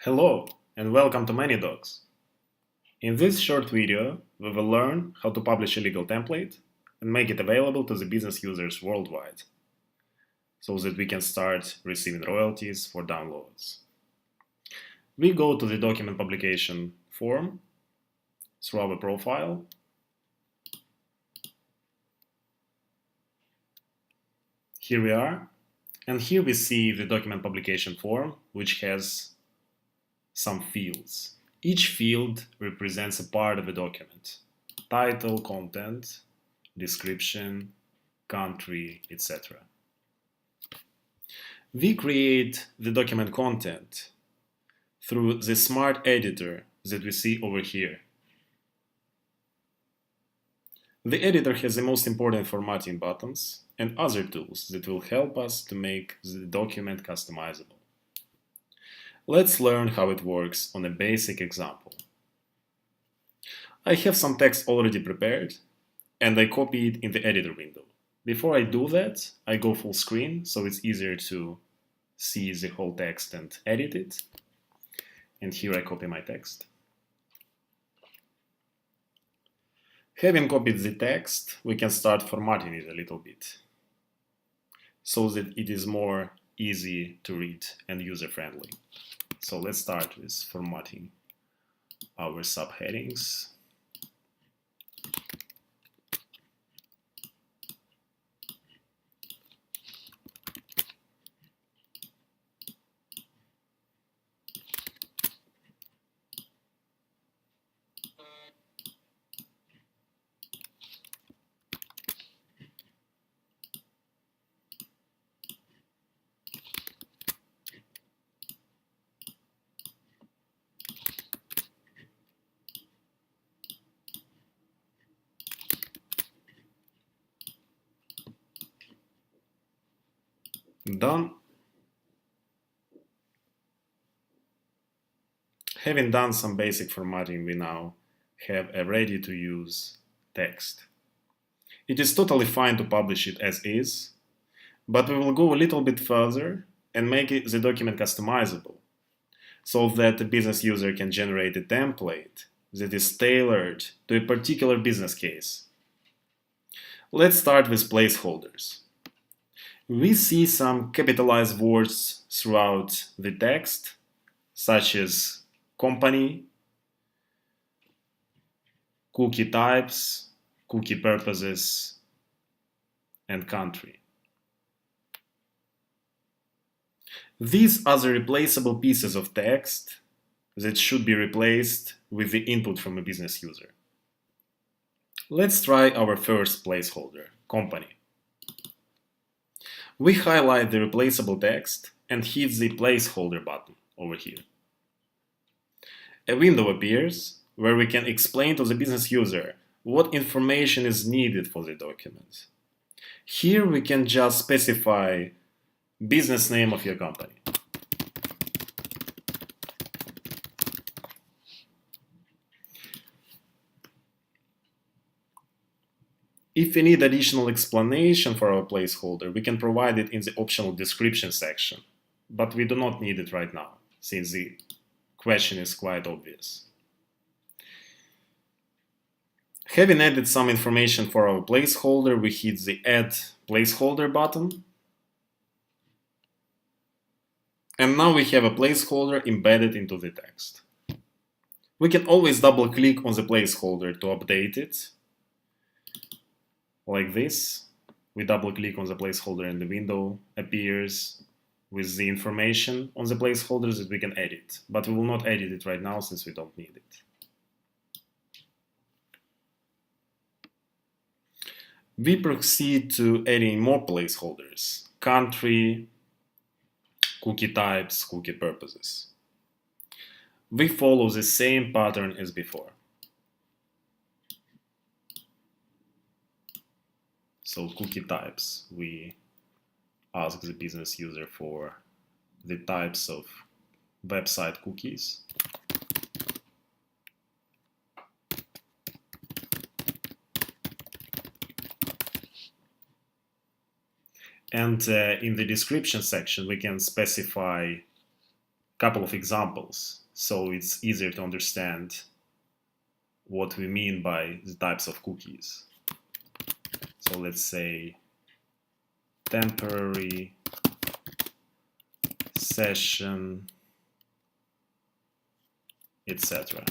Hello and welcome to Manydox. In this short video, we will learn how to publish a legal template and make it available to the business users worldwide, so that we can start receiving royalties for downloads. We go to the document publication form through our profile. Here we are, and here we see the document publication form, which has some fields. Each field represents a part of a document: title, content, description, country, etc. We create the document content through the smart editor that we see over here. The editor has the most important formatting buttons and other tools that will help us to make the document customizable. Let's learn how it works on a basic example. I have some text already prepared, and I copy it in the editor window. Before I do that, I go full screen, so it's easier to see the whole text and edit it. And here I copy my text. Having copied the text, we can start formatting it a little bit, so that it is more easy to read and user-friendly. So let's start with formatting our subheadings. Done. Having done some basic formatting, we now have a ready-to-use text. It is totally fine to publish it as is, but we will go a little bit further and make the document customizable, so that the business user can generate a template that is tailored to a particular business case. Let's start with placeholders. We see some capitalized words throughout the text, such as company, cookie types, cookie purposes, and country. These are the replaceable pieces of text that should be replaced with the input from a business user. Let's try our first placeholder, company. We highlight the replaceable text and hit the placeholder button over here. A window appears where we can explain to the business user what information is needed for the document. Here we can just specify business name of your company. If we need additional explanation for our placeholder, we can provide it in the optional description section, but we do not need it right now, since the question is quite obvious. Having added some information for our placeholder, we hit the Add Placeholder button. And now we have a placeholder embedded into the text. We can always double-click on the placeholder to update it. Like this. We double-click on the placeholder and the window appears with the information on the placeholder that we can edit. But we will not edit it right now since we don't need it. We proceed to adding more placeholders: country, cookie types, cookie purposes. We follow the same pattern as before. So cookie types, we ask the business user for the types of website cookies. And in the description section, we can specify couple of examples so it's easier to understand what we mean by the types of cookies. So let's say temporary, session, etc.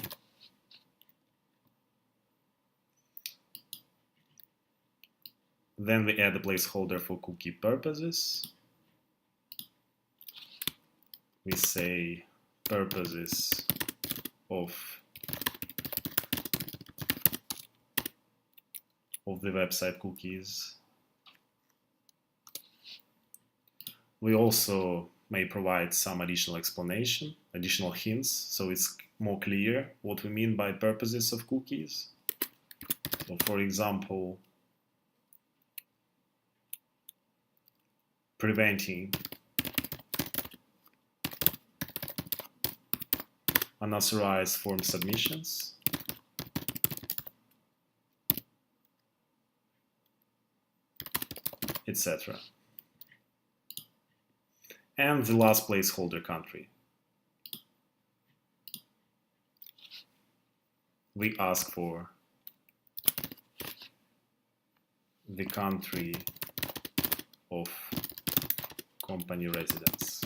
Then we add a placeholder for cookie purposes. We say purposes of the website cookies. We also may provide some additional explanation, additional hints, so it's more clear what we mean by purposes of cookies. So for example, preventing unauthorized form submissions, etc. And the last placeholder country. We ask for the country of company residence.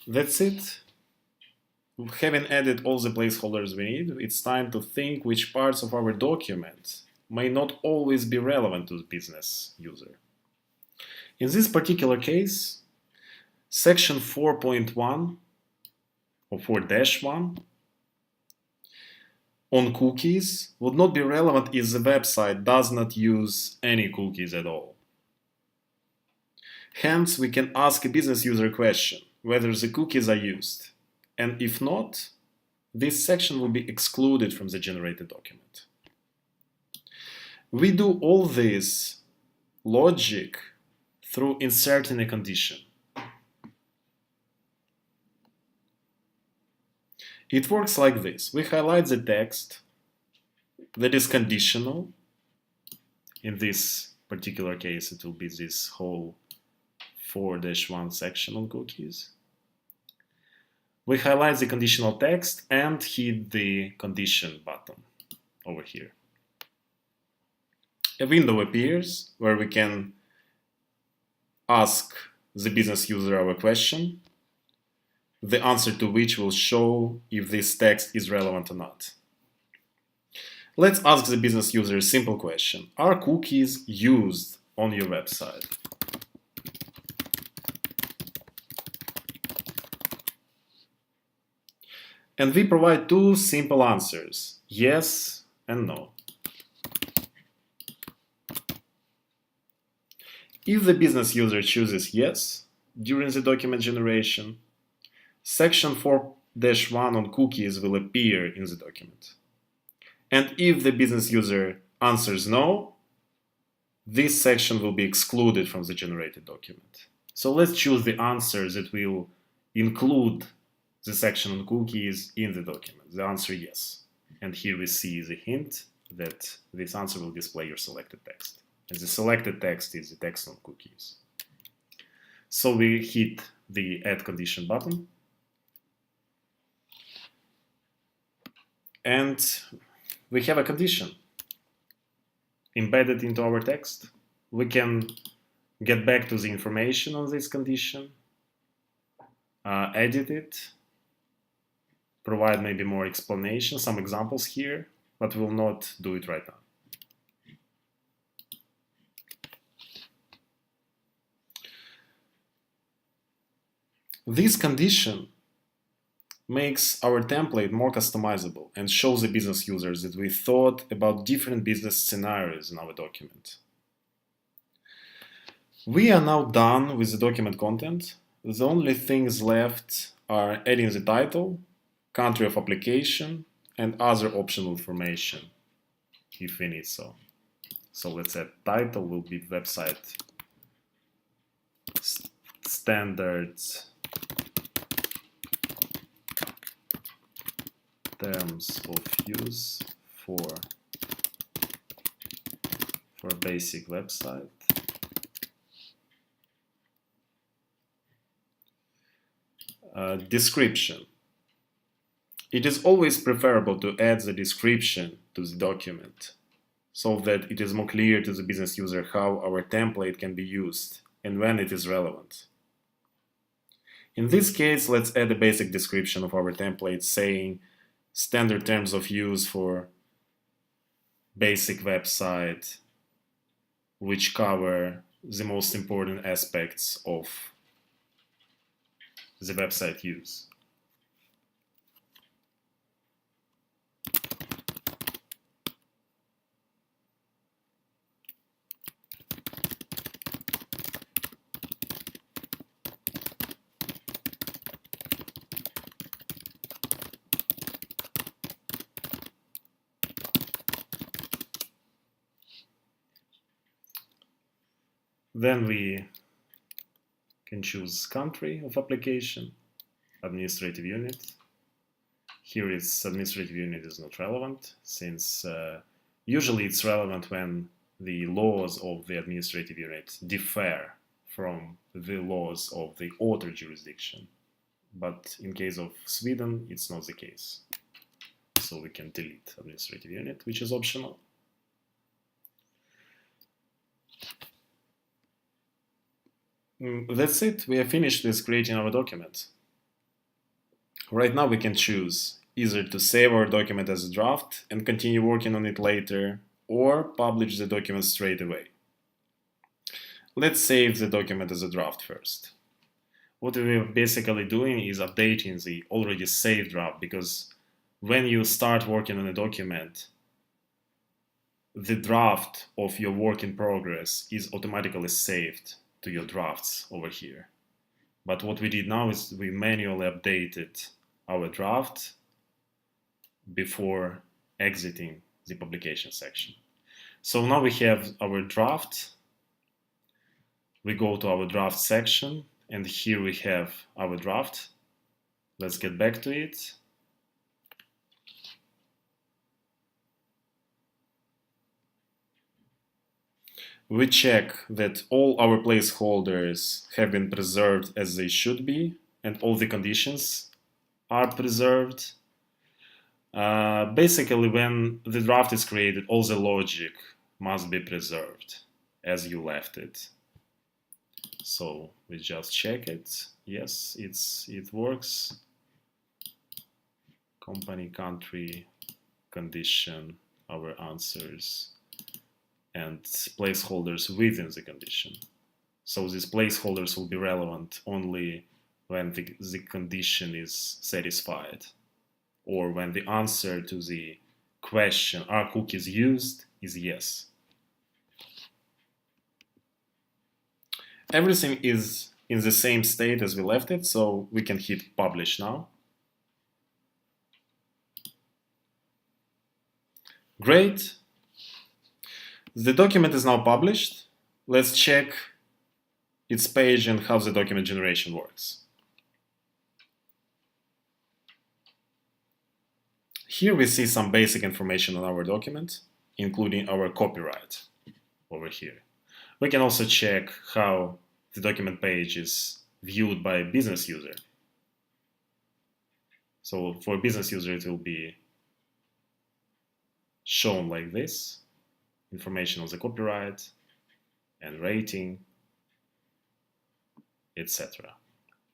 That's it. Having added all the placeholders we need, it's time to think which parts of our document may not always be relevant to the business user. In this particular case, section 4.1 or 4-1 on cookies would not be relevant if the website does not use any cookies at all. Hence, we can ask a business user question whether the cookies are used, and if not, this section will be excluded from the generated document. We do all this logic through inserting a condition. It works like this. We highlight the text that is conditional. In this particular case, it will be this whole 4-1 section on cookies. We highlight the conditional text and hit the condition button over here. A window appears where we can ask the business user our question, the answer to which will show if this text is relevant or not. Let's ask the business user a simple question. Are cookies used on your website? And we provide two simple answers, yes and no. If the business user chooses yes during the document generation, section 4-1 on cookies will appear in the document. And if the business user answers no, this section will be excluded from the generated document. So let's choose the answer that will include the section on cookies in the document. The answer yes. And here we see the hint that this answer will display your selected text. And the selected text is the text on cookies. So we hit the add condition button. And we have a condition embedded into our text. We can get back to the information on this condition, edit it, provide maybe more explanation, some examples here, but we'll not do it right now. This condition makes our template more customizable and shows the business users that we thought about different business scenarios in our document. We are now done with the document content. The only things left are adding the title, country of application, and other optional information if we need so. So let's say title will be website standards, terms of use for for a basic website. Description. It is always preferable to add the description to the document so that it is more clear to the business user how our template can be used and when it is relevant. In this case, let's add a basic description of our template saying standard terms of use for basic website, which cover the most important aspects of the website use. Then we can choose country of application, administrative unit. Here is administrative unit is not relevant since usually it's relevant when the laws of the administrative unit differ from the laws of the other jurisdiction. But in case of Sweden, it's not the case. So we can delete administrative unit, which is optional. That's it. We have finished with creating our document. Right now we can choose either to save our document as a draft and continue working on it later, or publish the document straight away. Let's save the document as a draft first. What we're basically doing is updating the already saved draft, because when you start working on a document, the draft of your work in progress is automatically saved to your drafts over here. But what we did now is we manually updated our draft before exiting the publication section. So now we have our draft. We go to our draft section, and here we have our draft. Let's get back to it. We check that all our placeholders have been preserved as they should be, and all the conditions are preserved. Basically, when the draft is created, all the logic must be preserved as you left it. So we just check it. Yes, it works. Company, country, condition, our answers, and placeholders within the condition. So these placeholders will be relevant only when the condition is satisfied, or when the answer to the question, are cookies used, is yes. Everything is in the same state as we left it, so we can hit publish now. Great. The document is now published. Let's check its page and how the document generation works. Here we see some basic information on our document, including our copyright over here. We can also check how the document page is viewed by a business user. So for a business user, it will be shown like this. Information on the copyright and rating, etc.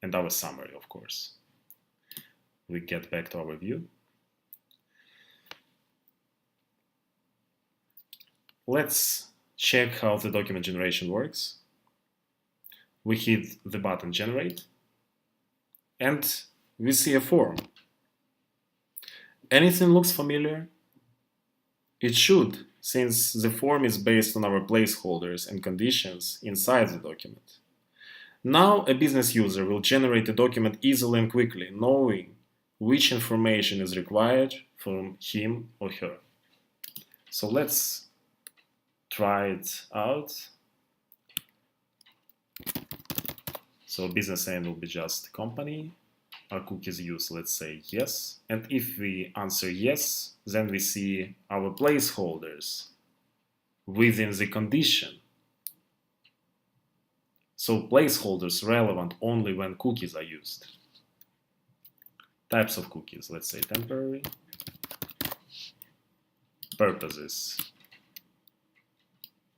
And our summary, of course. We get back to our view. Let's check how the document generation works. We hit the button generate, and we see a form. Anything looks familiar? It should, since the form is based on our placeholders and conditions inside the document. Now a business user will generate a document easily and quickly, knowing which information is required from him or her. So let's try it out. So business name will be just company. Are cookies used? Let's say yes. And if we answer yes, then we see our placeholders within the condition. So placeholders relevant only when cookies are used. Types of cookies, let's say temporary. Purposes.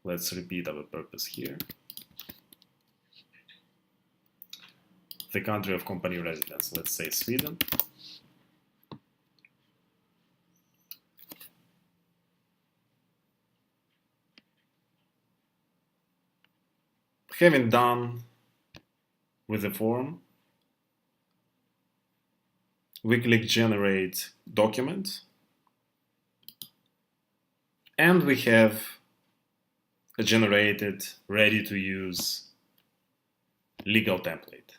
Let's repeat our purpose here. The country of company residence, let's say Sweden. Having done with the form, we click generate document, and we have a generated, ready to use legal template.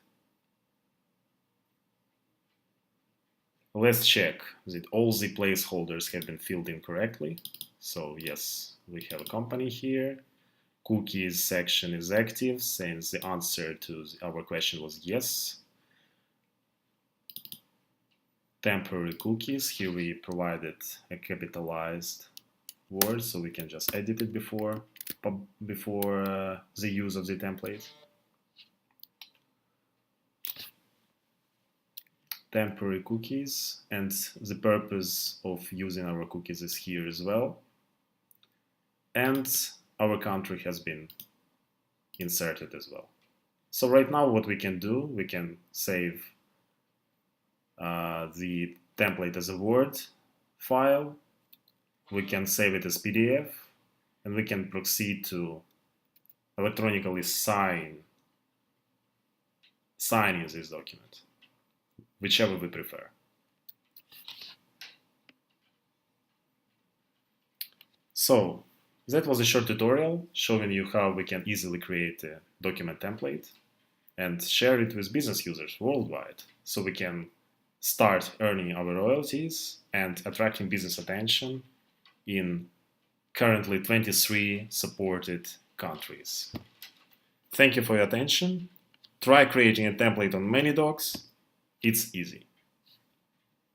Let's check that all the placeholders have been filled in correctly. So yes, we have a company here. Cookies section is active since the answer to our question was yes. Temporary cookies, here we provided a capitalized word so we can just edit it before the use of the template. Temporary cookies, and the purpose of using our cookies is here as well. And our country has been inserted as well. So right now what we can do, we can save the template as a Word file, we can save it as PDF, and we can proceed to electronically signing this document, whichever we prefer. So that was a short tutorial showing you how we can easily create a document template and share it with business users worldwide so we can start earning our royalties and attracting business attention in currently 23 supported countries. Thank you for your attention. Try creating a template on Manydox. It's easy.